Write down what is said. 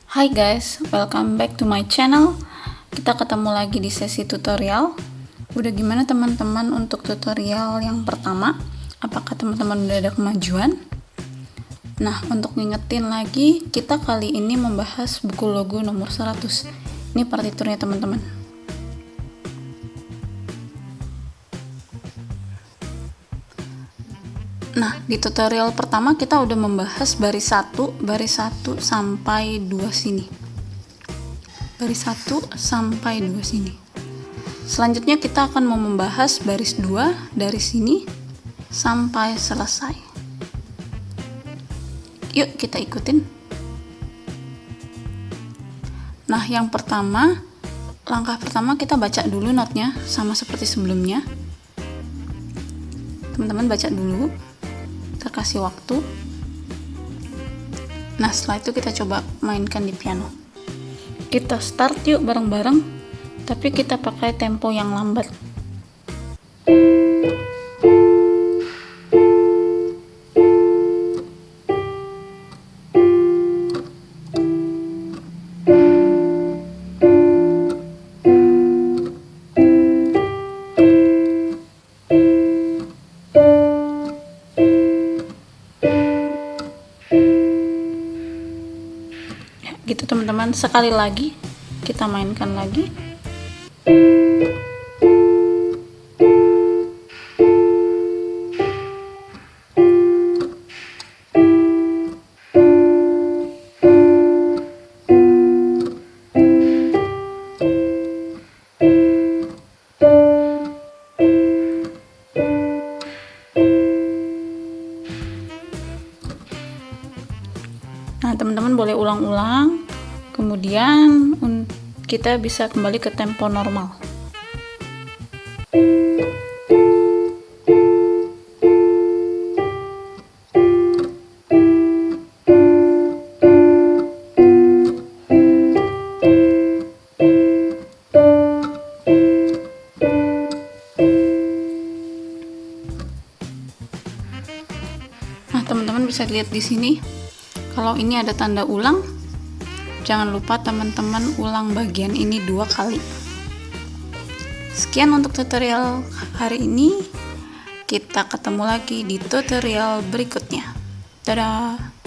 Hai guys, welcome back to my channel. Kita ketemu lagi di sesi tutorial. Udah gimana teman-teman untuk tutorial yang pertama? Apakah teman-teman udah ada kemajuan? Nah, untuk ngingetin lagi, kita kali ini membahas buku logo nomor 100. Ini partiturnya teman-teman. Nah, di tutorial pertama kita udah membahas baris 1 sampai 2 sini. Baris 1 sampai 2 sini. Selanjutnya kita akan mau membahas baris 2 dari sini sampai selesai. Yuk kita ikutin. Nah, yang pertama, langkah pertama kita baca dulu notnya sama seperti sebelumnya. Teman-teman baca dulu. Terkasih waktu. Nah, setelah itu kita coba mainkan di piano. Kita start yuk bareng-bareng, tapi kita pakai tempo yang lambat. Gitu teman-teman, sekali lagi kita mainkan lagi. Nah, teman-teman boleh ulang-ulang, kemudian kita bisa kembali ke tempo normal. Nah, teman-teman bisa lihat di sini. Kalau ini ada tanda ulang, jangan lupa teman-teman ulang bagian ini 2 kali. Sekian untuk tutorial hari ini. Kita ketemu lagi di tutorial berikutnya. Dadah!